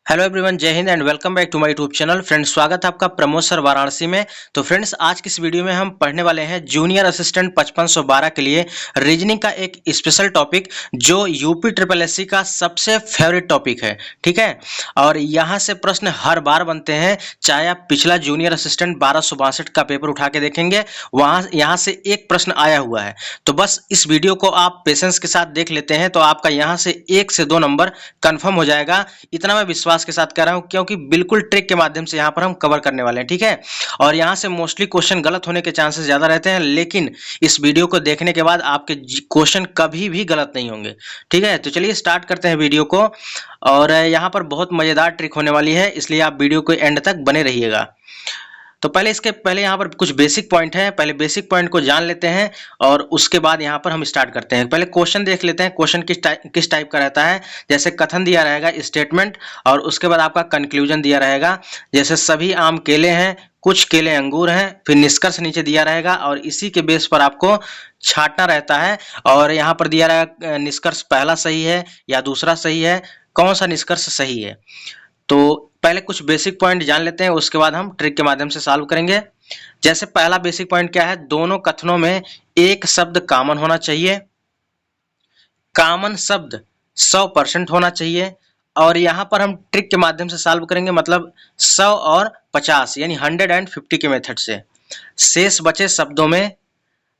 Hello everyone, जय हिंद and welcome back to my YouTube channel. Friends, स्वागत है आपका प्रमोद सर वाराणसी में। तो फ्रेंड्स, आज की इस वीडियो में हम पढ़ने वाले हैं जूनियर असिस्टेंट 5512 के लिए रीजनिंग का एक स्पेशल टॉपिक जो यूपी ट्रिपल एससी का सबसे फेवरेट टॉपिक है। ठीक है, और यहाँ से प्रश्न हर बार बनते हैं, चाहे आप पिछला जूनियर असिस्टेंट 1262 का पेपर उठा के देखेंगे, वहाँ यहाँ से एक प्रश्न आया हुआ है। तो बस इस वीडियो को आप पेशेंस के साथ देख लेते हैं तो आपका यहाँ से 1 से 2 नंबर कन्फर्म हो जाएगा। इतना मैं विश्वास के साथ कह रहा हूं क्योंकि बिल्कुल ट्रिक के माध्यम से यहां पर हम कवर करने वाले हैं। ठीक है, और यहां से मोस्टली क्वेश्चन गलत होने के चांसेस ज्यादा रहते हैं, लेकिन इस वीडियो को देखने के बाद आपके क्वेश्चन कभी भी गलत नहीं होंगे। ठीक है, तो चलिए स्टार्ट करते हैं वीडियो को। और यहां पर बहुत मजेदार ट्रिक होने वाली है, इसलिए आप वीडियो को एंड तक बने रहिएगा। तो इसके पहले यहाँ पर कुछ बेसिक पॉइंट हैं, पहले बेसिक पॉइंट को जान लेते हैं और उसके बाद यहाँ पर हम स्टार्ट करते हैं। पहले क्वेश्चन देख लेते हैं, क्वेश्चन किस टाइप का रहता है। जैसे कथन दिया रहेगा, स्टेटमेंट, और उसके बाद आपका कंक्लूजन दिया रहेगा। जैसे सभी आम केले हैं, कुछ केले अंगूर हैं, फिर निष्कर्ष नीचे दिया रहेगा और इसी के बेस पर आपको छांटना रहता है। और यहाँ पर दिया रहेगा निष्कर्ष पहला सही है या दूसरा सही है, कौन सा निष्कर्ष सही है। तो पहले कुछ बेसिक पॉइंट जान लेते हैं, उसके बाद हम ट्रिक के माध्यम से सॉल्व करेंगे। जैसे पहला बेसिक पॉइंट क्या है, दोनों कथनों में एक शब्द कॉमन होना चाहिए। कॉमन शब्द 100% होना चाहिए। और यहां पर हम ट्रिक के माध्यम से सॉल्व करेंगे, मतलब 100 और 50 यानी 150 के मेथड से। शेष बचे शब्दों में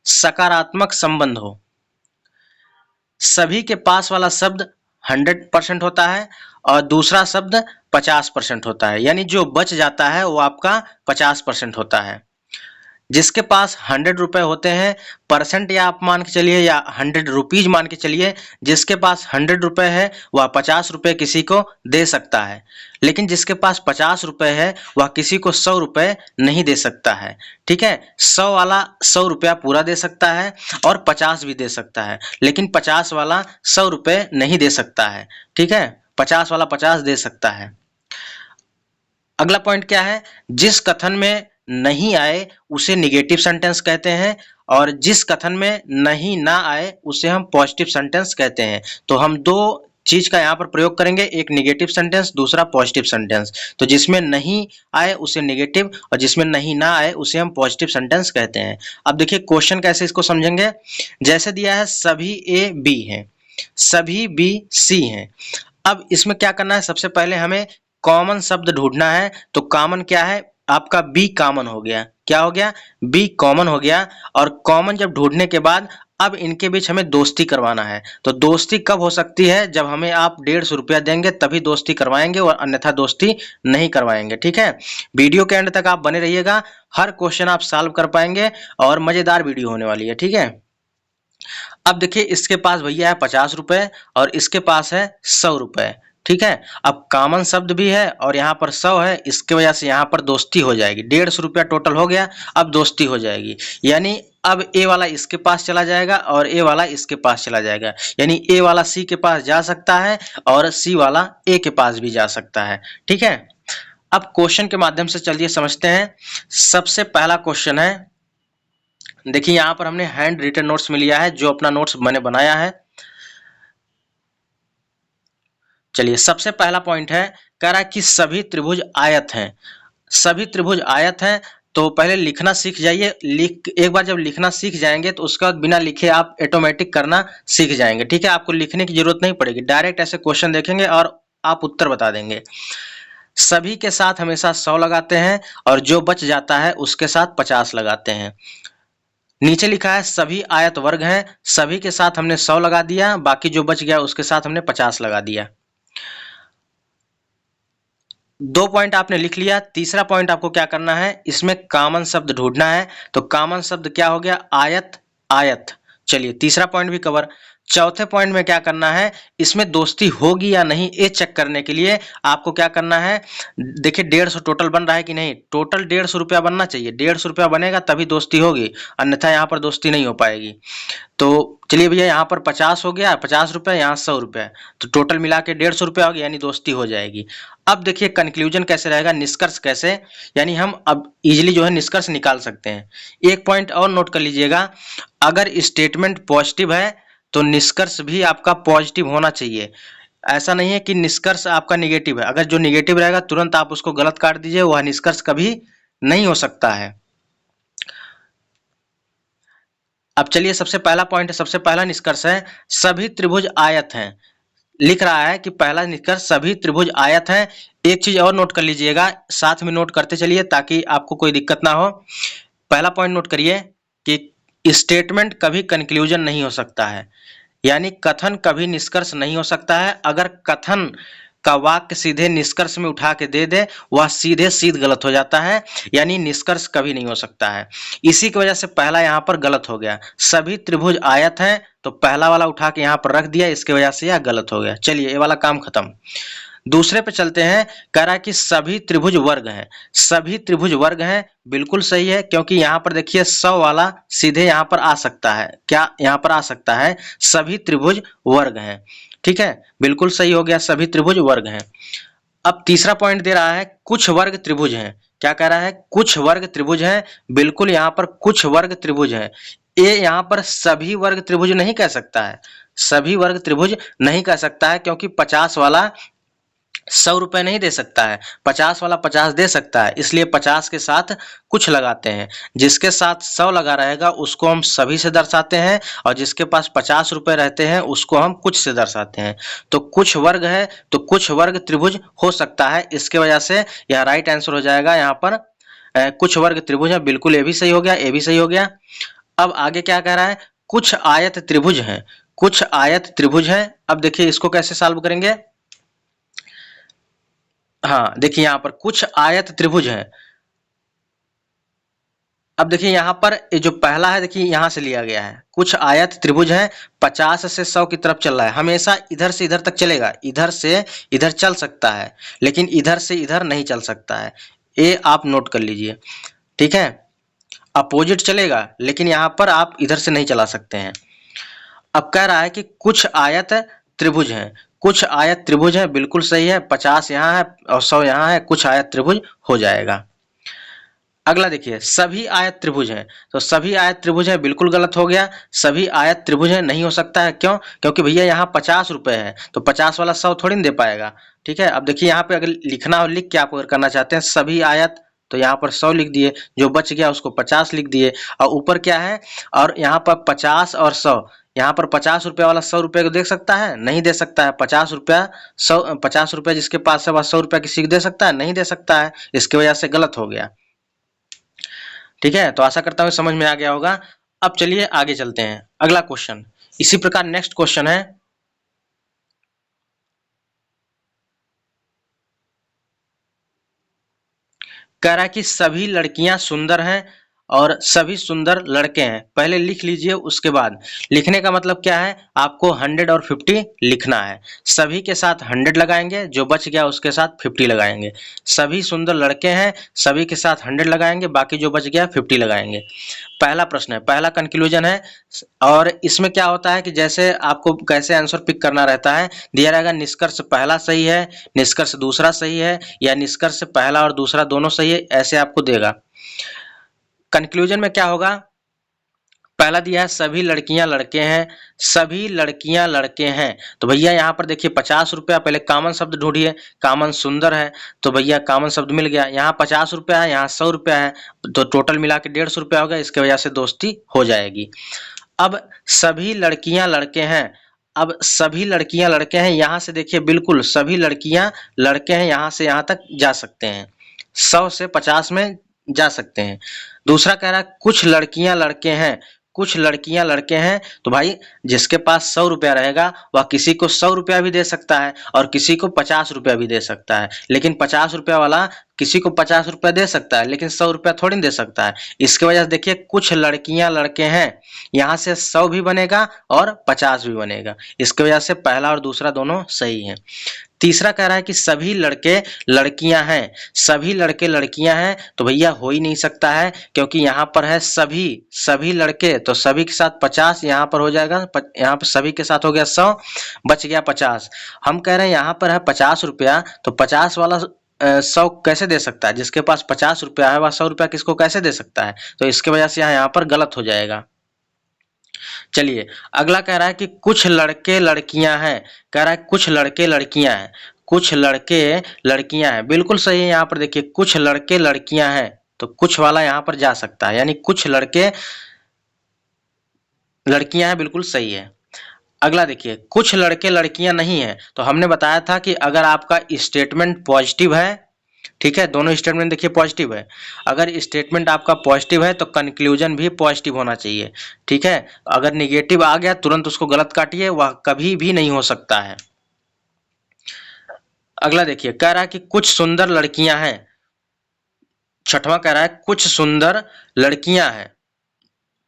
सकारात्मक संबंध हो। सभी के पास वाला शब्द 100% होता है और दूसरा शब्द 50% होता है, यानी जो बच जाता है वो आपका 50% होता है। जिसके पास 100 रुपए होते हैं, परसेंट या आप मान के चलिए या 100 रुपीज मान के चलिए, जिसके पास 100 रुपए है वह 50 रुपए किसी को दे सकता है। लेकिन जिसके पास 50 रुपए है वह किसी को 100 रुपए नहीं दे सकता है। ठीक है, 100 वाला 100 रुपया पूरा दे सकता है और 50 भी दे सकता है, लेकिन 50 वाला 100 रुपए नहीं दे सकता है। ठीक है, 50 वाला 50 दे सकता है। अगला पॉइंट क्या है, जिस कथन में नहीं आए उसे निगेटिव सेंटेंस कहते हैं और जिस कथन में नहीं ना आए उसे हम पॉजिटिव सेंटेंस कहते हैं। तो हम दो चीज का यहाँ पर प्रयोग करेंगे, एक निगेटिव सेंटेंस, दूसरा पॉजिटिव सेंटेंस। तो जिसमें नहीं आए उसे निगेटिव और जिसमें नहीं ना आए उसे हम पॉजिटिव सेंटेंस कहते हैं। अब देखिए क्वेश्चन कैसे इसको समझेंगे। जैसे दिया है सभी ए बी हैं, सभी बी सी हैं। अब इसमें क्या करना है, सबसे पहले हमें कॉमन शब्द ढूंढना है। तो कॉमन क्या है, आपका बी कॉमन हो गया। क्या हो गया, बी कॉमन हो गया। और कॉमन जब ढूंढने के बाद अब इनके बीच हमें दोस्ती करवाना है। तो दोस्ती कब हो सकती है, जब हमें आप 150 रुपया देंगे तभी दोस्ती करवाएंगे और अन्यथा दोस्ती नहीं करवाएंगे। ठीक है, वीडियो के एंड तक आप बने रहिएगा, हर क्वेश्चन आप सॉल्व कर पाएंगे और मजेदार वीडियो होने वाली है। ठीक है, अब देखिए इसके पास भैया है 50 रुपए और इसके पास है 100 रुपए। ठीक है, अब कॉमन शब्द भी है और यहाँ पर 100 है, इसके वजह से यहाँ पर दोस्ती हो जाएगी। 150 रुपया टोटल हो गया, अब दोस्ती हो जाएगी। यानी अब ए वाला इसके पास चला जाएगा और ए वाला इसके पास चला जाएगा, यानी ए वाला सी के पास जा सकता है और सी वाला ए के पास भी जा सकता है। ठीक है, अब क्वेश्चन के माध्यम से चलिए समझते हैं। सबसे पहला क्वेश्चन है, देखिए यहाँ पर हमने हैंड रिटन नोट्स में लिया है, जो अपना नोट्स मैंने बनाया है। चलिए सबसे पहला पॉइंट है, कह रहा है कि सभी त्रिभुज आयत हैं। सभी त्रिभुज आयत हैं, तो पहले लिखना सीख जाइए। एक बार जब लिखना सीख जाएंगे तो उसके बाद बिना लिखे आप ऑटोमेटिक करना सीख जाएंगे। ठीक है, आपको लिखने की जरूरत नहीं पड़ेगी, डायरेक्ट ऐसे क्वेश्चन देखेंगे और आप उत्तर बता देंगे। सभी के साथ हमेशा 100 लगाते हैं और जो बच जाता है उसके साथ 50 लगाते हैं। नीचे लिखा है सभी आयत वर्ग हैं, सभी के साथ हमने 100 लगा दिया, बाकी जो बच गया उसके साथ हमने 50 लगा दिया। 2 पॉइंट आपने लिख लिया। तीसरा पॉइंट आपको क्या करना है, इसमें कॉमन शब्द ढूंढना है। तो कॉमन शब्द क्या हो गया, आयत आयत। चलिए तीसरा पॉइंट भी कवर। चौथे पॉइंट में क्या करना है, इसमें दोस्ती होगी या नहीं ये चेक करने के लिए आपको क्या करना है, देखिए 150 टोटल बन रहा है कि नहीं। टोटल 150 रुपया बनना चाहिए, 150 रुपया बनेगा तभी दोस्ती होगी, अन्यथा यहाँ पर दोस्ती नहीं हो पाएगी। तो चलिए भैया यहाँ पर 50 हो गया, 50 रुपये, यहाँ 100 रुपये, तो टोटल मिला के 150 रुपया हो गया, यानी दोस्ती हो जाएगी। अब देखिए कंक्लूजन कैसे रहेगा, निष्कर्ष कैसे, यानी हम अब इजीली जो है निष्कर्ष निकाल सकते हैं। एक पॉइंट और नोट कर लीजिएगा, अगर स्टेटमेंट पॉजिटिव है तो निष्कर्ष भी आपका पॉजिटिव होना चाहिए। ऐसा नहीं है कि निष्कर्ष आपका निगेटिव है। अगर जो निगेटिव रहेगा तुरंत आप उसको गलत काट दीजिए, वह निष्कर्ष कभी नहीं हो सकता है। अब चलिए सबसे पहला पॉइंट, सबसे पहला निष्कर्ष है सभी त्रिभुज आयत हैं। लिख रहा है कि पहला निष्कर्ष सभी त्रिभुज आयत हैं। एक चीज और नोट कर लीजिएगा, साथ में नोट करते चलिए ताकि आपको कोई दिक्कत ना हो। पहला पॉइंट नोट करिए कि स्टेटमेंट कभी कंक्लूजन नहीं हो सकता है, यानी कथन कभी निष्कर्ष नहीं हो सकता है। अगर कथन का वाक्य सीधे निष्कर्ष में उठा के दे दे, वह सीधे सीध गलत हो जाता है, यानी निष्कर्ष कभी नहीं हो सकता है। इसी की वजह से पहला यहाँ पर गलत हो गया। सभी त्रिभुज आयत हैं, तो पहला वाला उठा के यहाँ पर रख दिया, इसकी वजह से यह गलत हो गया। चलिए ये वाला काम खत्म। दूसरे पे चलते हैं। कह रहा है कि सभी त्रिभुज वर्ग हैं। सभी त्रिभुज वर्ग हैं, बिल्कुल सही है, क्योंकि यहाँ पर देखिए 100 वाला सीधे यहाँ पर आ सकता है। क्या यहाँ पर आ सकता है? सभी त्रिभुज वर्ग हैं। ठीक है, बिल्कुल सही हो गया, सभी त्रिभुज वर्ग हैं। अब तीसरा पॉइंट दे रहा है कुछ वर्ग त्रिभुज हैं। क्या कह रहा है? कुछ वर्ग त्रिभुज हैं। बिल्कुल यहाँ पर कुछ वर्ग त्रिभुज हैं। ये यहाँ पर सभी वर्ग त्रिभुज नहीं कह सकता है, सभी वर्ग त्रिभुज नहीं कह सकता है, क्योंकि 50 वाला 100 रुपए नहीं दे सकता है, 50 वाला 50 दे सकता है, इसलिए 50 के साथ कुछ लगाते हैं। जिसके साथ 100 लगा रहेगा उसको हम सभी से दर्शाते हैं, और जिसके पास 50 रुपए रहते हैं उसको हम कुछ से दर्शाते हैं। तो कुछ वर्ग है तो कुछ वर्ग त्रिभुज हो सकता है, इसके वजह से यह राइट आंसर हो जाएगा। यहाँ पर कुछ वर्ग त्रिभुज है, बिल्कुल ये भी सही हो गया, ये भी सही हो गया। अब आगे क्या कह रहा है? कुछ आयत त्रिभुज हैं। कुछ आयत त्रिभुज हैं। अब देखिए इसको कैसे सॉल्व करेंगे। हाँ देखिए यहाँ पर कुछ आयत त्रिभुज हैं। अब देखिए यहाँ पर ये जो पहला है, देखिए यहाँ से लिया गया है। कुछ आयत त्रिभुज हैं, 50 से 100 की तरफ चल रहा है, हमेशा इधर से इधर तक चलेगा, इधर से इधर चल सकता है, लेकिन इधर से इधर नहीं चल सकता है। ये आप नोट कर लीजिए, ठीक है। अपोजिट चलेगा, लेकिन यहाँ पर आप इधर से नहीं चला सकते हैं। अब कह रहा है कि कुछ आयत त्रिभुज हैं। कुछ आयत त्रिभुज है, बिल्कुल सही है, 50 यहाँ है और 100 यहाँ है, कुछ आयत त्रिभुज हो जाएगा। अगला देखिए सभी आयत त्रिभुज हैं। तो सभी आयत त्रिभुज है, बिल्कुल गलत हो गया। सभी आयत त्रिभुज है नहीं हो सकता है, क्यों? क्योंकि भैया यहाँ 50 रुपए है, तो 50 वाला 100 थोड़ी ना दे पाएगा। ठीक है, अब देखिए यहाँ पे अगर लिखना हो, लिख के आप अगर करना चाहते हैं सभी आयत, तो यहाँ पर 100 लिख दिए, जो बच गया उसको 50 लिख दिए, और ऊपर क्या है, और यहाँ पर 50 और 100, यहाँ पर 50 रुपया वाला 100 रुपये को दे सकता है? नहीं दे सकता है। 50 रुपया 100, 50 रुपया जिसके पास है वह 100 रुपया किसी को दे सकता है? नहीं दे सकता है, इसकी वजह से गलत हो गया। ठीक है, तो आशा करता हूँ समझ में आ गया होगा। अब चलिए आगे चलते हैं, अगला क्वेश्चन। इसी प्रकार नेक्स्ट क्वेश्चन है, कह रहा है कि सभी लड़कियां सुंदर हैं और सभी सुंदर लड़के हैं। पहले लिख लीजिए, उसके बाद लिखने का मतलब क्या है, आपको 100 और 50 लिखना है। सभी के साथ 100 लगाएंगे, जो बच गया उसके साथ 50 लगाएंगे। सभी सुंदर लड़के हैं, सभी के साथ 100 लगाएंगे, बाकी जो बच गया 50 लगाएंगे। पहला प्रश्न है, पहला कंक्लूजन है, और इसमें क्या होता है कि जैसे आपको कैसे आंसर पिक करना रहता है, दिया रहेगा निष्कर्ष पहला सही है, निष्कर्ष दूसरा सही है, या निष्कर्ष पहला और दूसरा दोनों सही है, ऐसे आपको देगा। कंक्लूजन में क्या होगा, पहला दिया है सभी लड़कियां लड़के हैं, सभी लड़कियां लड़के हैं, तो भैया यहाँ पर देखिए 50 रुपया, पहले कॉमन शब्द ढूंढिए। कॉमन सुंदर है, तो भैया कॉमन शब्द मिल गया। यहाँ 50 रुपया है, यहाँ 100 रुपया है, तो टोटल मिला के 150 रुपया हो गया, इसके वजह से दोस्ती हो जाएगी। अब सभी लड़कियां लड़के हैं, अब सभी लड़कियां लड़के हैं, यहाँ से देखिए बिल्कुल सभी लड़कियां लड़के हैं, यहाँ से यहाँ तक जा सकते हैं, 100 से 50 में जा सकते हैं। दूसरा कह रहा है कुछ लड़कियां लड़के हैं, कुछ लड़कियां लड़के हैं, तो भाई जिसके पास 100 रुपया रहेगा वह किसी को 100 रुपया भी दे सकता है और किसी को 50 रुपया भी दे सकता है, लेकिन 50 रुपया वाला किसी को 50 रुपया दे सकता है, लेकिन 100 रुपया थोड़ी दे सकता है। इसके वजह से देखिए कुछ लड़कियां लड़के हैं, यहाँ से 100 भी बनेगा और 50 भी बनेगा, इसकी वजह से पहला और दूसरा दोनों सही है। तीसरा कह रहा है कि सभी लड़के लड़कियां हैं, सभी लड़के लड़कियां हैं, तो भैया हो ही नहीं सकता है, क्योंकि यहाँ पर है सभी, सभी लड़के, तो सभी के साथ 50 यहाँ पर हो जाएगा, यहाँ पर सभी के साथ हो गया 100, बच गया 50। हम कह रहे हैं यहाँ पर है 50 रुपया, तो 50 वाला 100 कैसे दे सकता है? जिसके पास 50 रुपया है वह 100 रुपया किसको कैसे दे सकता है? तो इसके वजह से यहाँ पर गलत हो जाएगा। चलिए अगला कह रहा है कि कुछ लड़के लड़कियां हैं, कह रहा है कुछ लड़के लड़कियां हैं, कुछ लड़के लड़कियां हैं, बिल्कुल सही है। यहाँ पर देखिए कुछ लड़के लड़कियां हैं, तो कुछ वाला यहाँ पर जा सकता है, यानी कुछ लड़के लड़कियां हैं, बिल्कुल सही है। अगला देखिए कुछ लड़के लड़कियां नहीं है, तो हमने बताया था कि अगर आपका स्टेटमेंट पॉजिटिव है, ठीक है, दोनों स्टेटमेंट देखिए पॉजिटिव है, अगर स्टेटमेंट आपका पॉजिटिव है तो कंक्लूजन भी पॉजिटिव होना चाहिए, ठीक है। अगर निगेटिव आ गया तुरंत उसको गलत काटिए, वह कभी भी नहीं हो सकता है। अगला देखिए कह रहा है कि कुछ सुंदर लड़कियां हैं, छठवां कह रहा है कुछ सुंदर लड़कियां हैं,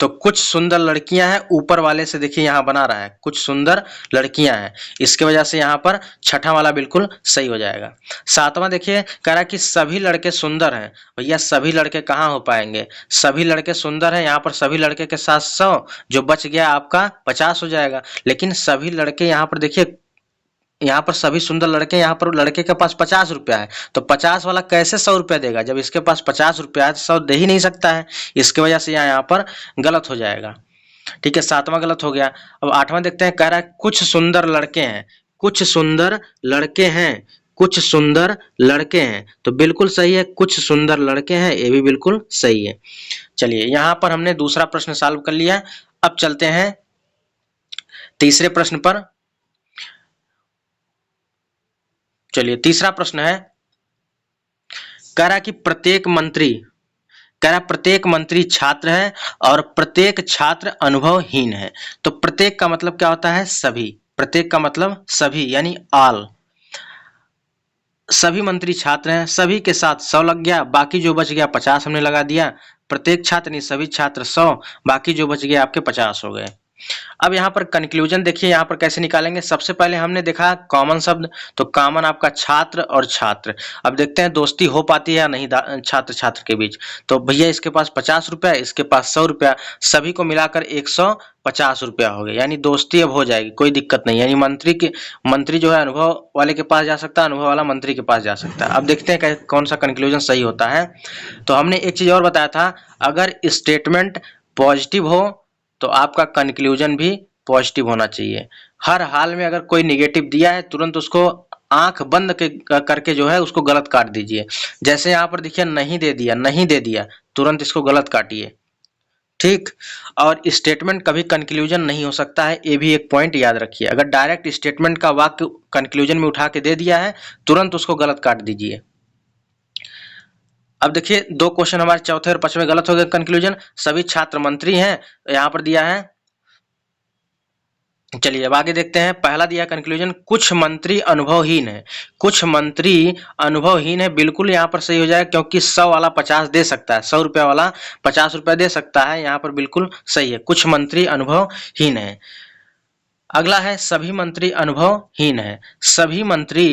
तो कुछ सुंदर लड़कियां हैं ऊपर वाले से देखिए यहाँ बना रहा है कुछ सुंदर लड़कियां हैं, इसके वजह से यहाँ पर छठा वाला बिल्कुल सही हो जाएगा। सातवां देखिए कह रहा है कि सभी लड़के सुंदर हैं, भैया सभी लड़के कहाँ हो पाएंगे, सभी लड़के सुंदर हैं, यहाँ पर सभी लड़के के साथ 100, जो बच गया आपका 50 हो जाएगा। लेकिन सभी लड़के यहाँ पर देखिए, यहाँ पर सभी सुंदर लड़के, यहाँ पर लड़के के पास 50 रुपया है, तो 50 वाला कैसे 100 रुपया देगा, जब इसके पास 50 रुपया है तो 100 दे ही नहीं सकता है, इसकी वजह से यहाँ पर गलत हो जाएगा, ठीक है। सातवां गलत हो गया। अब आठवां देखते हैं, कह रहा है कुछ सुंदर लड़के हैं, कुछ सुंदर लड़के हैं, कुछ सुंदर लड़के हैं, तो बिल्कुल सही है, कुछ सुंदर लड़के हैं, ये भी बिल्कुल सही है। चलिए यहाँ पर हमने दूसरा प्रश्न सॉल्व कर लिया। अब चलते हैं तीसरे प्रश्न पर। चलिए तीसरा प्रश्न है, कह रहा कि प्रत्येक मंत्री, कह रहा प्रत्येक मंत्री छात्र है और प्रत्येक छात्र अनुभवहीन है, तो प्रत्येक का मतलब क्या होता है, सभी, प्रत्येक का मतलब सभी यानी ऑल, सभी मंत्री छात्र हैं, सभी के साथ 100 लग गया, बाकी जो बच गया 50 हमने लगा दिया, प्रत्येक छात्र नहीं सभी छात्र 100, बाकी जो बच गया आपके 50 हो गए। अब यहाँ पर कंक्लूजन देखिए यहाँ पर कैसे निकालेंगे। सबसे पहले हमने देखा कॉमन शब्द, तो कॉमन आपका छात्र और छात्र। अब देखते हैं दोस्ती हो पाती है या नहीं छात्र छात्र के बीच। तो भैया इसके पास 50 रुपया, इसके पास 100 रुपया, सभी को मिलाकर 150 रुपया हो गया, यानी दोस्ती अब हो जाएगी, कोई दिक्कत नहीं। यानी मंत्री जो है अनुभव वाले के पास जा सकता है, अनुभव वाला मंत्री के पास जा सकता है। अब देखते हैं कौन सा कंक्लूजन सही होता है। तो हमने एक चीज और बताया था, अगर स्टेटमेंट पॉजिटिव हो तो आपका कंक्लूजन भी पॉजिटिव होना चाहिए। हर हाल में अगर कोई निगेटिव दिया है तुरंत उसको आंख बंद करके जो है उसको गलत काट दीजिए। जैसे यहाँ पर देखिए नहीं दे दिया, नहीं दे दिया, तुरंत इसको गलत काटिए, ठीक। और स्टेटमेंट कभी कंक्लूजन नहीं हो सकता है, ये भी एक पॉइंट याद रखिए। अगर डायरेक्ट स्टेटमेंट का वाक्य कंक्लूजन में उठा के दे दिया है तुरंत उसको गलत काट दीजिए। अब देखिए दो क्वेश्चन हमारे चौथे और पांचवें गलत हो गए कंक्लूजन। सभी छात्र मंत्री हैं, यहाँ पर दिया है। चलिए अब आगे देखते हैं। पहला दिया कंक्लूजन, कुछ मंत्री अनुभवहीन है, कुछ मंत्री अनुभवहीन है, बिल्कुल यहाँ पर सही हो जाएगा, क्योंकि 100 वाला 50 दे सकता है, 100 रुपया वाला 50 रुपया दे सकता है, यहाँ पर बिल्कुल सही है, कुछ मंत्री अनुभवहीन है। अगला है सभी मंत्री अनुभवहीन है, सभी मंत्री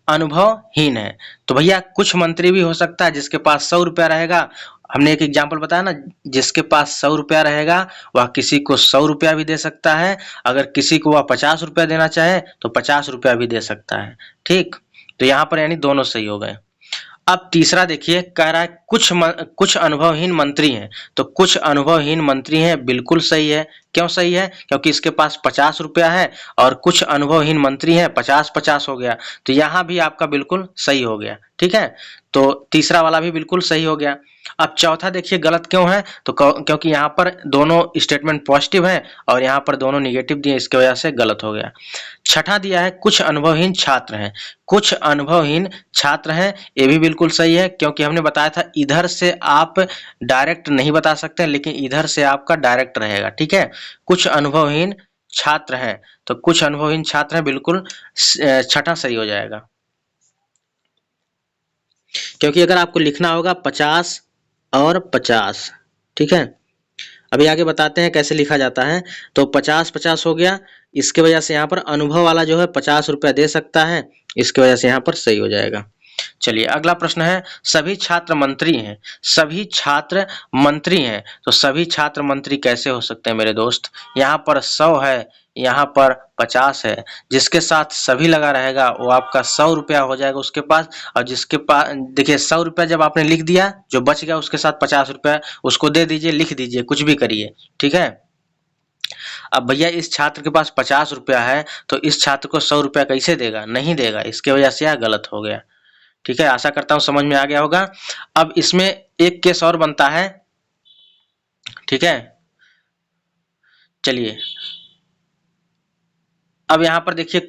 अनुभवहीन है, तो भैया कुछ मंत्री भी हो सकता है जिसके पास 100 रुपया रहेगा। हमने एक एग्जाम्पल बताया ना, जिसके पास 100 रुपया रहेगा वह किसी को 100 रुपया भी दे सकता है, अगर किसी को वह 50 रुपया देना चाहे तो 50 रुपया भी दे सकता है, ठीक। तो यहाँ पर यानी दोनों सही हो गए। अब तीसरा देखिए, कह रहा है कुछ अनुभवहीन मंत्री हैं, तो कुछ अनुभवहीन मंत्री हैं, बिल्कुल सही है। क्यों सही है, क्योंकि इसके पास 50 रुपया है और कुछ अनुभवहीन मंत्री हैं, 50-50 हो गया, तो यहाँ भी आपका बिल्कुल सही हो गया, ठीक है। तो तीसरा वाला भी बिल्कुल सही हो गया। अब चौथा देखिए गलत क्यों है, तो क्योंकि यहाँ पर दोनों स्टेटमेंट पॉजिटिव हैं और यहाँ पर दोनों निगेटिव दिए, इसकी वजह से गलत हो गया। छठा दिया है कुछ अनुभवहीन छात्र हैं, कुछ अनुभवहीन छात्र हैं, ये भी बिल्कुल सही है, क्योंकि हमने बताया था इधर से आप डायरेक्ट नहीं बता सकते, लेकिन इधर से आपका डायरेक्ट रहेगा, ठीक है। कुछ अनुभवहीन छात्र हैं, तो कुछ अनुभवहीन छात्र हैं, बिल्कुल छठा सही हो जाएगा। क्योंकि अगर आपको लिखना होगा 50 और 50, ठीक है। अभी आगे बताते हैं कैसे लिखा जाता है। तो 50-50 हो गया, इसके वजह से यहाँ पर अनुभव वाला जो है 50 रुपया दे सकता है, इसकी वजह से यहाँ पर सही हो जाएगा। चलिए अगला प्रश्न है, सभी छात्र मंत्री हैं, सभी छात्र मंत्री हैं, तो सभी छात्र मंत्री कैसे हो सकते हैं मेरे दोस्त। यहाँ पर 100 है, यहाँ पर 50 है, जिसके साथ सभी लगा रहेगा वो आपका 100 रुपया हो जाएगा उसके पास, और जिसके पास देखिए 100 रुपया जब आपने लिख दिया, जो बच गया उसके साथ 50 रुपया उसको दे दीजिए, लिख दीजिए, कुछ भी करिए, ठीक है। अब भैया इस छात्र के पास 50 रुपया है तो इस छात्र को 100 रुपया कैसे देगा? नहीं देगा। इसके वजह से यह गलत हो गया। ठीक है, आशा करता हूं समझ में आ गया होगा। अब इसमें एक केस और बनता है। ठीक है, चलिए अब यहां पर देखिए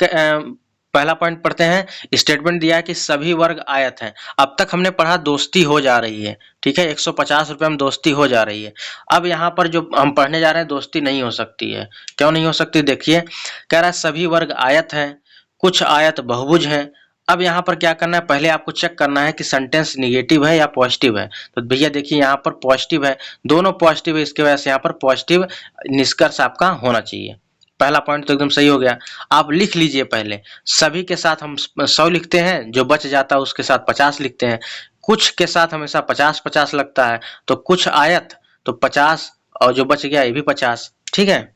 पहला पॉइंट पढ़ते हैं। स्टेटमेंट दिया है कि सभी वर्ग आयत हैं। अब तक हमने पढ़ा दोस्ती हो जा रही है। ठीक है, 150 रुपये में दोस्ती हो जा रही है। अब यहाँ पर जो हम पढ़ने जा रहे हैं दोस्ती नहीं हो सकती है। क्यों नहीं हो सकती? देखिए, कह रहा है सभी वर्ग आयत हैं, कुछ आयत बहुभुज हैं। अब यहाँ पर क्या करना है, पहले आपको चेक करना है कि सेंटेंस निगेटिव है या पॉजिटिव है। तो भैया देखिए यहाँ पर पॉजिटिव है, दोनों पॉजिटिव है, इसके वजह से यहाँ पर पॉजिटिव निष्कर्ष आपका होना चाहिए। पहला पॉइंट तो एकदम सही हो गया। आप लिख लीजिए पहले, सभी के साथ हम 100 लिखते हैं, जो बच जाता है उसके साथ 50 लिखते हैं। कुछ के साथ हमेशा 50-50 लगता है, तो कुछ आयत तो 50 और जो बच गया ये भी 50। ठीक है,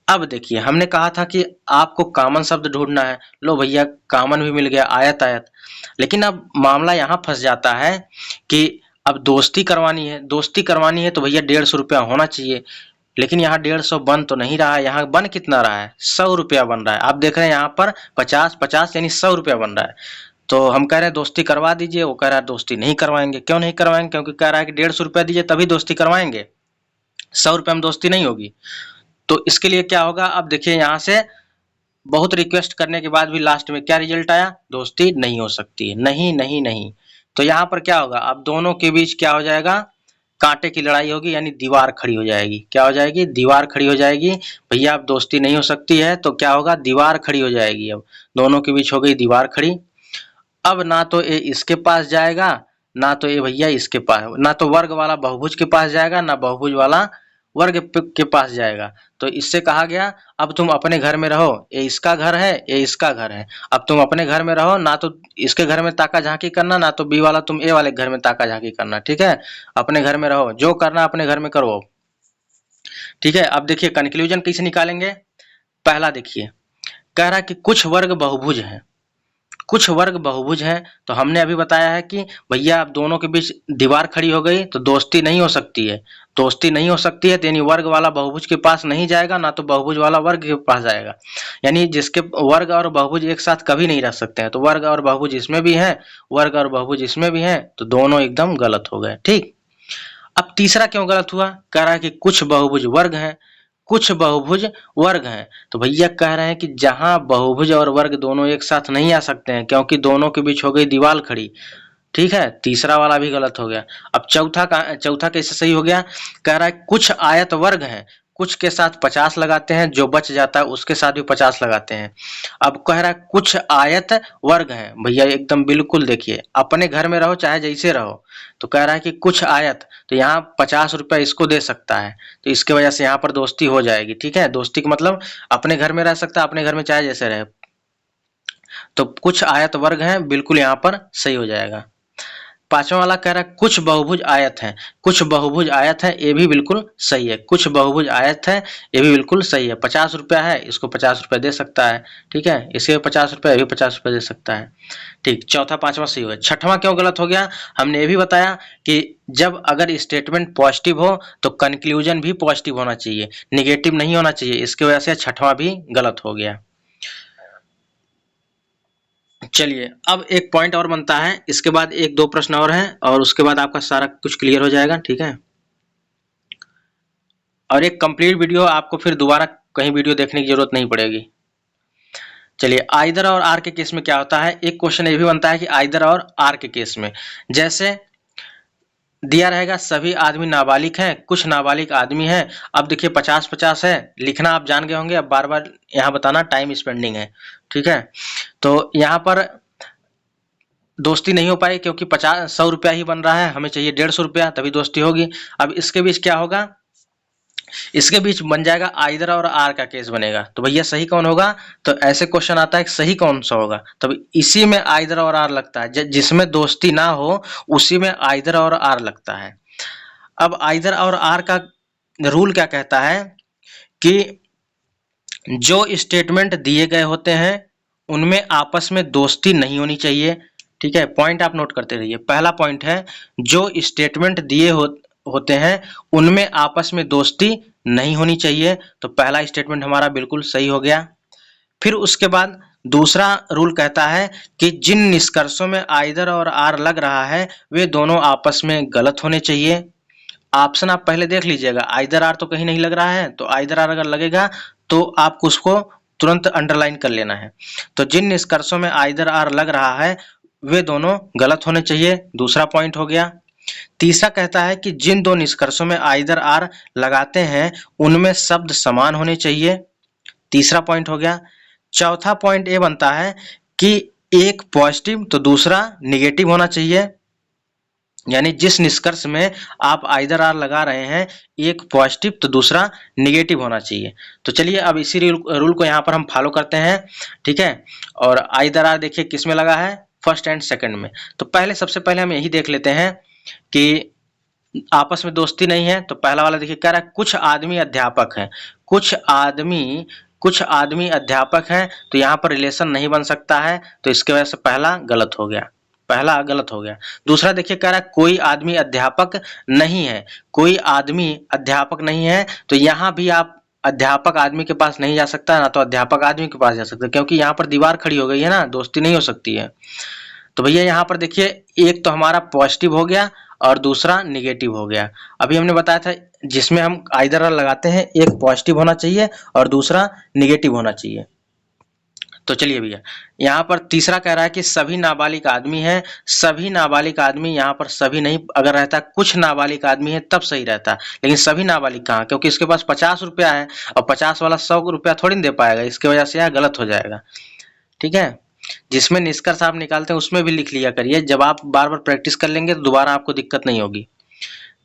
अब देखिए हमने कहा था कि आपको कॉमन शब्द ढूंढना है। लो भैया कॉमन भी मिल गया, आयत आयत। लेकिन अब मामला यहाँ फंस जाता है कि अब दोस्ती करवानी है। दोस्ती करवानी है तो भैया 150 रुपया होना चाहिए। लेकिन यहाँ 150 बन तो नहीं रहा है। यहाँ बन कितना रहा है? 100 रुपया बन रहा है। आप देख रहे हैं यहाँ पर 50-50 यानी 100 रुपया बन रहा है। तो हम कह रहे हैं दोस्ती करवा दीजिए, वो कह रहा है दोस्ती नहीं करवाएंगे। क्यों नहीं करवाएंगे? क्योंकि कह रहा है कि 150 रुपया दीजिए तभी दोस्ती करवाएंगे, 100 रुपये में दोस्ती नहीं होगी। तो इसके लिए क्या होगा? अब देखिए यहाँ से बहुत रिक्वेस्ट करने के बाद भी लास्ट में क्या रिजल्ट आया? दोस्ती नहीं हो सकती है। नहीं नहीं नहीं। तो यहाँ पर क्या होगा? अब दोनों के बीच क्या हो जाएगा? कांटे की लड़ाई होगी, यानी दीवार खड़ी हो जाएगी। क्या हो जाएगी? दीवार खड़ी हो जाएगी। भैया अब दोस्ती नहीं हो सकती है तो क्या होगा? दीवार खड़ी हो जाएगी। अब दोनों के बीच हो गई दीवार खड़ी। अब ना तो ये इसके पास जाएगा, ना तो ये भैया इसके पास, ना तो वर्ग वाला बहुभुज के पास जाएगा, ना बहुभुज वाला वर्ग के पास जाएगा। तो इससे कहा गया अब तुम अपने घर में रहो। ये इसका घर है, ये इसका घर है। अब तुम अपने घर में रहो, ना तो इसके घर में ताका झांकी करना, ना तो बी वाला तुम ए वाले घर में ताका झांकी करना। ठीक है, अपने घर में रहो, जो करना अपने घर में करो। ठीक है, अब देखिए कंक्लूजन कैसे निकालेंगे। पहला देखिए, कह रहा है कि कुछ वर्ग बहुभुज हैं। कुछ वर्ग बहुभुज हैं तो हमने अभी बताया है कि भैया अब दोनों के बीच दीवार खड़ी हो गई तो दोस्ती नहीं हो सकती है। दोस्ती नहीं हो सकती है तो यानी वर्ग वाला बहुभुज के पास नहीं जाएगा, ना तो बहुभुज वाला वर्ग के पास जाएगा। यानी जिसके वर्ग और बहुभुज एक साथ कभी नहीं रह सकते हैं। तो वर्ग और बहुभुज इसमें भी है, वर्ग और बहुभुज इसमें भी है, तो दोनों एकदम गलत हो गए। ठीक, अब तीसरा क्यों गलत हुआ? कह रहा है कि कुछ बहुभुज वर्ग हैं, कुछ बहुभुज वर्ग हैं। तो भैया कह रहे हैं कि जहां बहुभुज और वर्ग दोनों एक साथ नहीं आ सकते हैं, क्योंकि दोनों के बीच हो गई दीवार खड़ी। ठीक है, तीसरा वाला भी गलत हो गया। अब चौथा कैसे सही हो गया? कह रहा है कुछ आयत वर्ग हैं, कुछ के साथ 50 लगाते हैं, जो बच जाता है उसके साथ भी 50 लगाते हैं। अब कह रहा है कुछ आयत वर्ग हैं। भैया एकदम बिल्कुल देखिए, अपने घर में रहो चाहे जैसे रहो, तो कह रहा है कि कुछ आयत, तो यहाँ 50 रुपया इसको दे सकता है, तो इसके वजह से यहाँ पर दोस्ती हो जाएगी। ठीक है, दोस्ती का मतलब अपने घर में रह सकता है, अपने घर में चाहे जैसे रहे। तो कुछ आयत वर्ग हैं, बिल्कुल यहाँ पर सही हो जाएगा। पांचवा वाला कह रहा है कुछ बहुभुज आयत हैं। कुछ बहुभुज आयत है, ये भी बिल्कुल सही है। कुछ बहुभुज आयत है, ये भी बिल्कुल सही है। 50 रुपया है, इसको 50 रुपया दे सकता है। ठीक है, इसे 50 रुपया, ये भी 50 रुपया दे सकता है। ठीक, चौथा पांचवा सही हुआ। छठवां क्यों गलत हो गया? हमने ये भी बताया कि जब अगर स्टेटमेंट पॉजिटिव हो तो कंक्लूजन भी पॉजिटिव होना चाहिए, निगेटिव नहीं होना चाहिए। इसकी वजह से छठवां भी गलत हो गया। चलिए अब एक पॉइंट और बनता है, इसके बाद एक दो प्रश्न और हैं और उसके बाद आपका सारा कुछ क्लियर हो जाएगा। ठीक है, और एक कंप्लीट वीडियो आपको फिर दोबारा कहीं वीडियो देखने की जरूरत नहीं पड़ेगी। चलिए आइदर और आर के केस में क्या होता है, एक क्वेश्चन ये भी बनता है कि आइदर और आर के केस में जैसे दिया रहेगा सभी आदमी नाबालिग हैं, कुछ नाबालिग आदमी हैं। अब देखिए 50-50 है, लिखना आप जान गए होंगे, अब बार बार यहाँ बताना टाइम स्पेंडिंग है। ठीक है, तो यहाँ पर दोस्ती नहीं हो पाई क्योंकि 100 रुपया ही बन रहा है, हमें चाहिए 150 रुपया, तभी दोस्ती होगी। अब इसके बीच क्या होगा? इसके बीच बन जाएगा आइदर और आर का केस बनेगा। तो भैया सही कौन होगा? तो ऐसे क्वेश्चन आता है कि सही कौन सा होगा, तब इसी में आइदर और आर लगता है। जिसमें दोस्ती ना हो उसी में आइदर और आर लगता है। अब आइदर और आर का रूल क्या कहता है कि जो स्टेटमेंट दिए गए होते हैं उनमें आपस में दोस्ती नहीं होनी चाहिए। ठीक है, पॉइंट आप नोट करते रहिए। पहला पॉइंट है जो स्टेटमेंट दिए होते हैं उनमें आपस में दोस्ती नहीं होनी चाहिए। तो पहला स्टेटमेंट हमारा बिल्कुल सही हो गया। फिर उसके बाद दूसरा रूल कहता है कि जिन निष्कर्षों में आइदर और आर लग रहा है वे दोनों आपस में गलत होने चाहिए। ऑप्शन आप पहले देख लीजिएगा, आइदर आर तो कहीं नहीं लग रहा है, तो आइदर आर अगर लगेगा तो आपको उसको तुरंत अंडरलाइन कर लेना है। तो जिन निष्कर्षों में आइदर आर लग रहा है वे दोनों गलत होने चाहिए, दूसरा पॉइंट हो गया। तीसरा कहता है कि जिन दो निष्कर्षों में आइदर आर लगाते हैं उनमें शब्द समान होने चाहिए, तीसरा पॉइंट हो गया। चौथा पॉइंट ये बनता है कि एक पॉजिटिव तो दूसरा निगेटिव होना चाहिए, यानी जिस निष्कर्ष में आप आइदर आर लगा रहे हैं एक पॉजिटिव तो दूसरा निगेटिव होना चाहिए। तो चलिए अब इसी रूल को यहाँ पर हम फॉलो करते हैं, ठीक है। और आइदर आर देखिए किस में लगा है, फर्स्ट एंड सेकंड में। तो सबसे पहले हम यही देख लेते हैं कि आपस में दोस्ती नहीं है। तो पहला वाला देखिए कह रहा है कुछ आदमी अध्यापक हैं, कुछ आदमी अध्यापक हैं, तो यहाँ पर रिलेशन नहीं बन सकता है, तो इसके वजह से पहला गलत हो गया। दूसरा देखिए कह रहा है कोई आदमी अध्यापक नहीं है, कोई आदमी अध्यापक नहीं है, तो यहाँ भी आप अध्यापक आदमी के पास नहीं जा सकता ना, तो अध्यापक आदमी के पास जा सकता है, क्योंकि यहाँ पर दीवार खड़ी हो गई है ना, दोस्ती नहीं हो सकती है। तो भैया यहाँ पर देखिए एक तो हमारा पॉजिटिव हो गया और दूसरा निगेटिव हो गया। अभी हमने बताया था जिसमें हम आइदर आर लगाते हैं एक पॉजिटिव होना चाहिए और दूसरा निगेटिव होना चाहिए। तो चलिए भैया यहाँ पर तीसरा कह रहा है कि सभी नाबालिग आदमी हैं, सभी नाबालिग आदमी, यहाँ पर सभी नहीं अगर रहता कुछ नाबालिग आदमी है तब सही रहता, लेकिन सभी नाबालिग कहाँ, क्योंकि इसके पास 50 रुपया है और 50 वाला 100 रुपया थोड़ी दे पाएगा, इसकी वजह से यहाँ गलत हो जाएगा, ठीक है। जिसमें निष्कर्ष आप निकालते हैं उसमें भी लिख लिया करिए, जब आप बार बार प्रैक्टिस कर लेंगे तो दोबारा आपको दिक्कत नहीं होगी।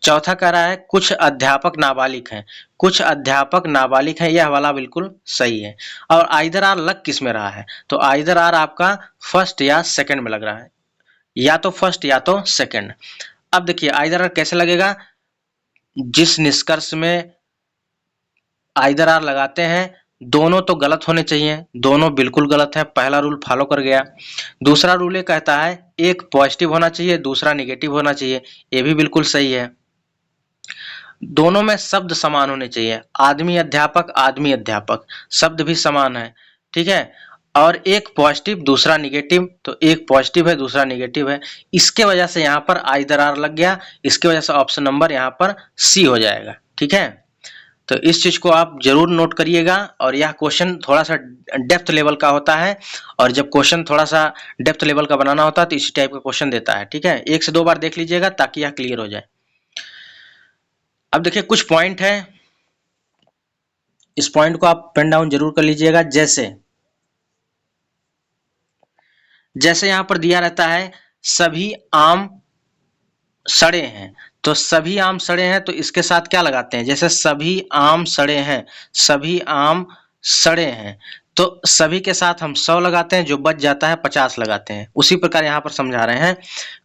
चौथा कह रहा है कुछ अध्यापक नाबालिग हैं, कुछ अध्यापक नाबालिग हैं, यह वाला बिल्कुल सही है। और आइदर आर लग किस में रहा है, तो आइदर आर आपका फर्स्ट या सेकंड में लग रहा है, या तो फर्स्ट या तो सेकंड। अब देखिए आइदर आर कैसे लगेगा, जिस निष्कर्ष में आइदर आर लगाते हैं दोनों तो गलत होने चाहिए, दोनों बिल्कुल गलत है, पहला रूल फॉलो कर गया। दूसरा रूल ये कहता है एक पॉजिटिव होना चाहिए दूसरा निगेटिव होना चाहिए, ये भी बिल्कुल सही है। दोनों में शब्द समान होने चाहिए, आदमी अध्यापक शब्द भी समान है, ठीक है। और एक पॉजिटिव दूसरा निगेटिव, तो एक पॉजिटिव है दूसरा निगेटिव है, इसके वजह से यहाँ पर आइदर आर लग गया, इसके वजह से ऑप्शन नंबर यहाँ पर सी हो जाएगा, ठीक है। तो इस चीज को आप जरूर नोट करिएगा। और यह क्वेश्चन थोड़ा सा डेप्थ लेवल का होता है, और जब क्वेश्चन थोड़ा सा डेप्थ लेवल का बनाना होता है तो इसी टाइप का क्वेश्चन देता है, ठीक है। 1 से 2 बार देख लीजिएगा ताकि यह क्लियर हो जाए। अब देखिए कुछ पॉइंट है, इस पॉइंट को आप पेन डाउन जरूर कर लीजिएगा। जैसे यहां पर दिया रहता है सभी आम सड़े हैं, तो सभी आम सड़े हैं तो इसके साथ क्या लगाते हैं, जैसे सभी आम सड़े हैं, सभी आम सड़े हैं, तो सभी के साथ हम 100 लगाते हैं, जो बच जाता है 50 लगाते हैं। उसी प्रकार यहाँ पर समझा रहे हैं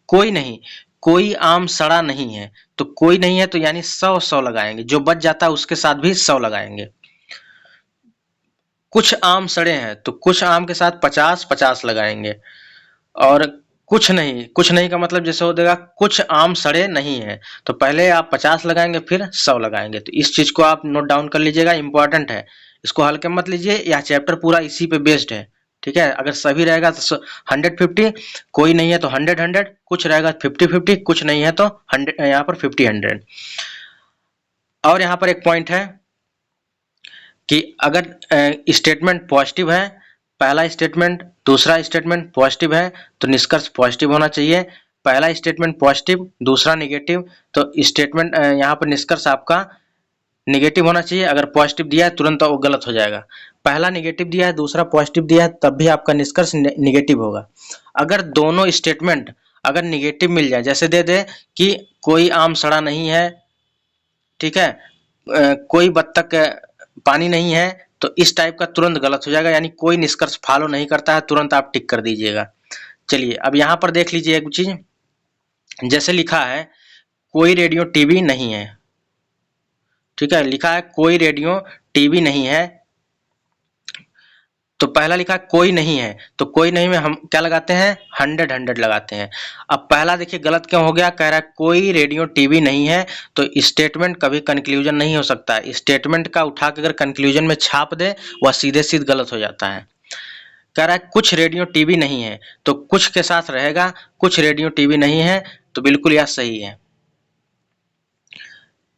कोई नहीं, कोई आम सड़ा नहीं है, तो कोई नहीं है तो यानी 100 लगाएंगे, जो बच जाता है उसके साथ भी 100 लगाएंगे। कुछ आम सड़े हैं तो कुछ आम के साथ 50 लगाएंगे। और कुछ नहीं का मतलब जैसे हो जाएगा कुछ आम सड़े नहीं है, तो पहले आप 50 लगाएंगे फिर 100 लगाएंगे। तो इस चीज को आप नोट डाउन कर लीजिएगा, इंपॉर्टेंट है, इसको हल्के मत लीजिए, यह चैप्टर पूरा इसी पे बेस्ड है, ठीक है। अगर सभी रहेगा तो 100-50, कोई नहीं है तो 100-100, कुछ रहेगा 50-50, कुछ नहीं है तो 100, यहाँ पर 50-100। और यहाँ पर एक पॉइंट है कि अगर स्टेटमेंट पॉजिटिव है, पहला स्टेटमेंट दूसरा स्टेटमेंट पॉजिटिव है तो निष्कर्ष पॉजिटिव होना चाहिए। पहला स्टेटमेंट पॉजिटिव दूसरा निगेटिव, तो स्टेटमेंट यहाँ पर निष्कर्ष आपका निगेटिव होना चाहिए। अगर पॉजिटिव दिया है तुरंत वो गलत हो जाएगा। पहला निगेटिव दिया है दूसरा पॉजिटिव दिया है तब भी आपका निष्कर्ष निगेटिव होगा। अगर दोनों स्टेटमेंट अगर निगेटिव मिल जाए, जैसे दे दे कि कोई आम सड़ा नहीं है, ठीक है, कोई बत्तख पानी नहीं है, तो इस टाइप का तुरंत गलत हो जाएगा, यानी कोई निष्कर्ष फॉलो नहीं करता है, तुरंत आप टिक कर दीजिएगा। चलिए अब यहाँ पर देख लीजिए एक चीज, जैसे लिखा है कोई रेडियो टीवी नहीं है, ठीक है, लिखा है कोई रेडियो टीवी नहीं है, तो पहला लिखा कोई नहीं है, तो कोई नहीं में हम क्या लगाते हैं, 100 लगाते हैं। अब पहला देखिए गलत क्यों हो गया, कह रहा है कोई रेडियो टीवी नहीं है, तो स्टेटमेंट कभी कंक्लूजन नहीं हो सकता। स्टेटमेंट का उठा के अगर कंक्लूजन में छाप दे वह सीधे सीधे गलत हो जाता है। कह रहा है कुछ रेडियो टीवी नहीं है, तो कुछ के साथ रहेगा कुछ रेडियो टीवी नहीं है, तो बिल्कुल यह सही है।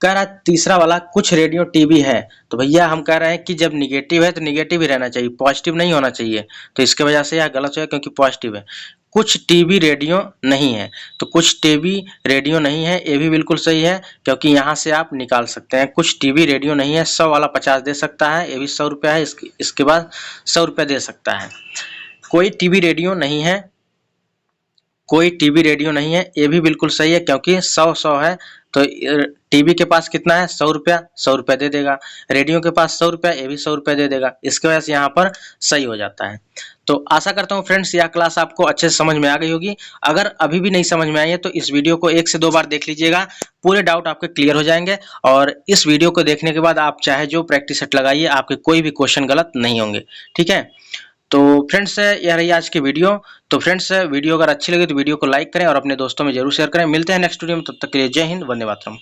कह रहा है तीसरा वाला कुछ रेडियो टीवी है, तो भैया हम कह रहे हैं कि जब निगेटिव है तो निगेटिव ही रहना चाहिए, पॉजिटिव नहीं होना चाहिए, तो इसके वजह से यह गलत है क्योंकि पॉजिटिव है। कुछ टीवी रेडियो नहीं है, तो कुछ टीवी रेडियो नहीं है, ये भी बिल्कुल सही है क्योंकि यहाँ से आप निकाल सकते हैं कुछ टीवी रेडियो नहीं है। 100 वाला 50 दे सकता है, ये भी 100 रुपया है, इसके बाद 100 रुपया दे सकता है। कोई टीवी रेडियो नहीं है, कोई टीवी रेडियो नहीं है, ये भी बिल्कुल सही है क्योंकि 100 है, तो टीवी के पास कितना है 100 रुपया, 100 रुपया दे देगा। रेडियो के पास 100 रुपया, ये भी 100 रुपया दे देगा, इसके वजह से यहाँ पर सही हो जाता है। तो आशा करता हूँ फ्रेंड्स यह क्लास आपको अच्छे से समझ में आ गई होगी। अगर अभी भी नहीं समझ में आई है तो इस वीडियो को 1 से 2 बार देख लीजिएगा, पूरे डाउट आपके क्लियर हो जाएंगे। और इस वीडियो को देखने के बाद आप चाहे जो प्रैक्टिस सेट लगाइए, आपके कोई भी क्वेश्चन गलत नहीं होंगे। ठीक है, तो फ्रेंड्स यह रही आज की वीडियो। तो फ्रेंड्स वीडियो अगर अच्छी लगे तो वीडियो को लाइक करें और अपने दोस्तों में जरूर शेयर करें। मिलते हैं नेक्स्ट वीडियो में, तब तक के लिए जय हिंद, वंदे मातरम।